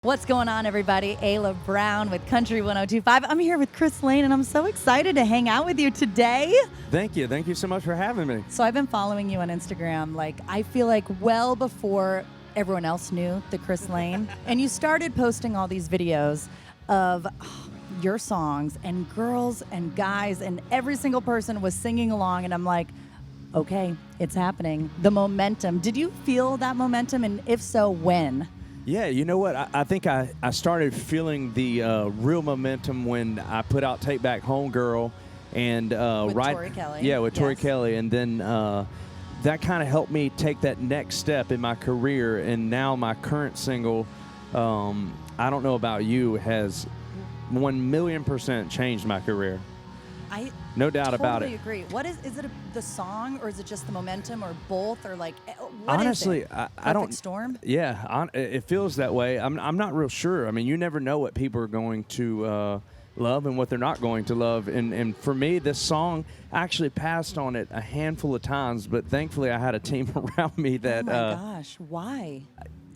What's going on, everybody? Ayla Brown with Country 102.5. I'm here with Chris Lane, and I'm so excited to hang out with you today. Thank you. Thank you so much for having me. So I've been following you on Instagram, I feel like well before everyone else knew the Chris Lane. And you started posting all these videos of your songs, and girls and guys, and every single person was singing along, and I'm like, okay, it's happening. The momentum. Did you feel that momentum, and if so, when? Yeah, you know what? I think I started feeling the real momentum when I put out Take Back Home Girl. And with Tori Kelly. Yeah, with Tori Yes. Kelly. And then that kind of helped me take that next step in my career. And now my current single, I Don't Know About You, has 1,000,000% changed my career. No doubt about it. I totally agree. What is it the song, or is it just the momentum, or both, or what Honestly, is it? I don't. Perfect Storm? Yeah, it feels that way. I'm not real sure. I mean, you never know what people are going to love and what they're not going to love. And for me, this song, I actually passed on it a handful of times, but thankfully I had a team around me that. Oh my gosh, why?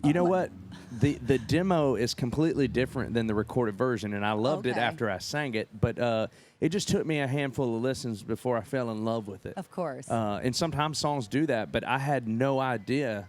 You know what? The demo is completely different than the recorded version, and I loved it after I sang it, but it just took me a handful of listens before I fell in love with it. Of course. And sometimes songs do that, but I had no idea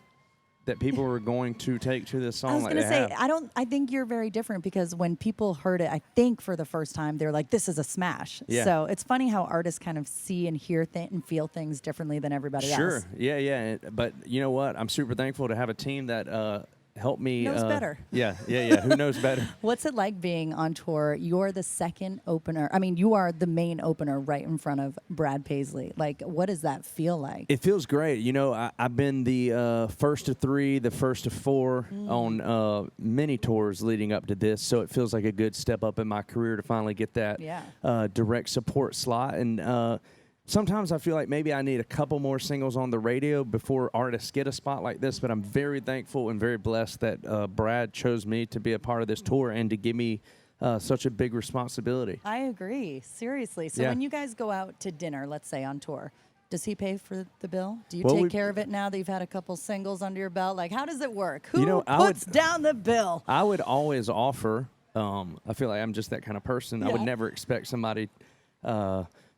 that people were going to take to this song. I was like going to they say, have. I think you're very different, because when people heard it, I think for the first time, they're like, this is a smash. Yeah. So it's funny how artists kind of see and hear and feel things differently than everybody else. Sure, yeah. But you know what? I'm super thankful to have a team that helped me. Knows better. Yeah. Who knows better? What's it like being on tour? You're the second opener. I mean, you are the main opener right in front of Brad Paisley. Like, what does that feel like? It feels great. You know, I've been the first of three, the first of four on many tours leading up to this, so it feels like a good step up in my career to finally get that direct support slot. And sometimes I feel like maybe I need a couple more singles on the radio before artists get a spot like this, but I'm very thankful and very blessed that Brad chose me to be a part of this tour and to give me such a big responsibility. I agree. Seriously. So when you guys go out to dinner, let's say on tour, does he pay for the bill? Do you take care of it now that you've had a couple singles under your belt? Like, how does it work? Who puts down the bill? I would always offer. I feel like I'm just that kind of person. I would never expect somebody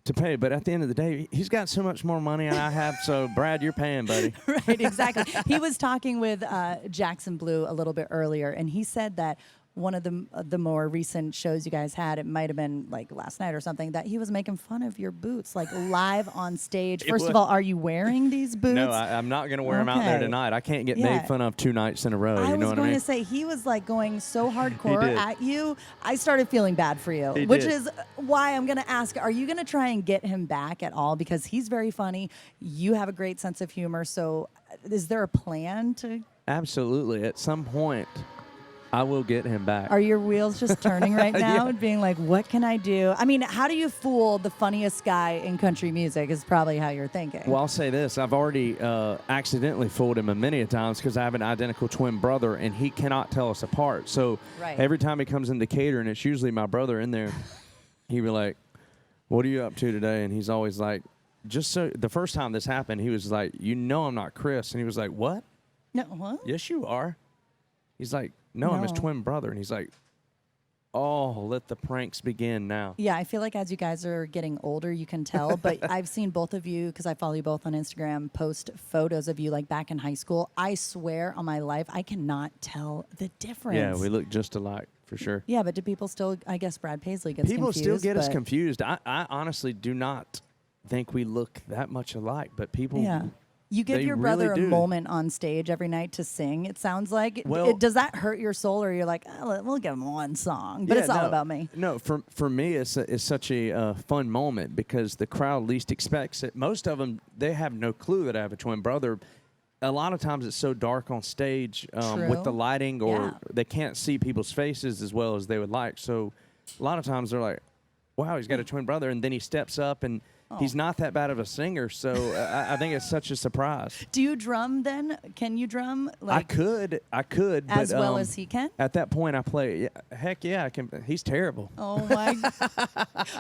to pay, but at the end of the day, he's got so much more money than I have, so Brad, you're paying, buddy. Right, exactly. He was talking with Jackson Blue a little bit earlier, and he said that one of the more recent shows you guys had, it might have been like last night or something, that he was making fun of your boots, like live on stage. First of all, are you wearing these boots? No, I'm not going to wear them out there tonight. I can't get made fun of 2 nights in a row. I you know was what going I mean? to say, he was like going so hardcore at you. I started feeling bad for you, which is why I'm going to ask, are you going to try and get him back at all? Because he's very funny. You have a great sense of humor. So is there a plan to? Absolutely. At some point, I will get him back. Are your wheels just turning right now and being like, what can I do? I mean, how do you fool the funniest guy in country music is probably how you're thinking. Well, I'll say this. I've already accidentally fooled him many a times because I have an identical twin brother, and he cannot tell us apart. So every time he comes in Decatur, and it's usually my brother in there, he'd be like, what are you up to today? And he's always like, just so the first time this happened, he was like, you know I'm not Chris. And he was like, what? No, what? Yes, you are. He's like, no, I'm his twin brother. And he's like, oh, let the pranks begin now. Yeah, I feel like as you guys are getting older, you can tell. But I've seen both of you, because I follow you both on Instagram, post photos of you like back in high school. I swear on my life, I cannot tell the difference. Yeah, we look just alike for sure. Yeah, but do people still, I guess Brad Paisley gets confused. People still get us but confused. I honestly do not think we look that much alike, but people... Yeah. You give your brother really a moment on stage every night to sing, it sounds like. Well, does that hurt your soul, or you're like, oh, we'll give him one song, but it's all about me? No, for me, it's such a fun moment because the crowd least expects it. Most of them, they have no clue that I have a twin brother. A lot of times it's so dark on stage with the lighting, or they can't see people's faces as well as they would like. So a lot of times they're like, wow, he's got a twin brother, and then he steps up and he's not that bad of a singer, so I think it's such a surprise. Do you drum then? Can you drum? I could. As but, well as he can? At that point, I play. Heck yeah, I can. He's terrible. Oh, my.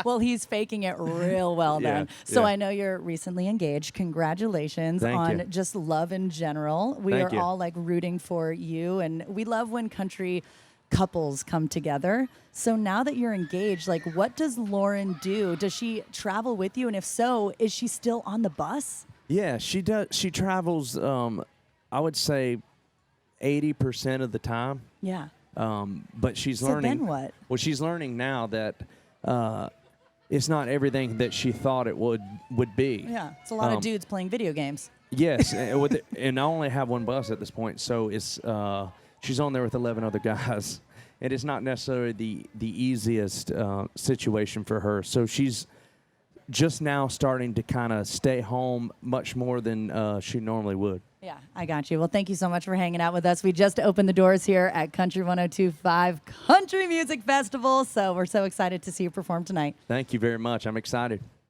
Well, he's faking it real well then. So I know you're recently engaged. Congratulations on just love in general. We are all like rooting for you, and we love when country couples come together. So now that you're engaged, like, what does Lauren do? Does she travel with you? And if so, is she still on the bus? Yeah, she does. She travels, I would say, 80% of the time. Yeah. But she's So learning. then what? Well, she's learning now that it's not everything that she thought it would be. Yeah, it's a lot of dudes playing video games. Yes, and I only have one bus at this point, so it's she's on there with 11 other guys. And it's not necessarily the easiest situation for her. So she's just now starting to kind of stay home much more than she normally would. Yeah, I got you. Well, thank you so much for hanging out with us. We just opened the doors here at Country 102.5 Country Music Festival, so we're so excited to see you perform tonight. Thank you very much. I'm excited.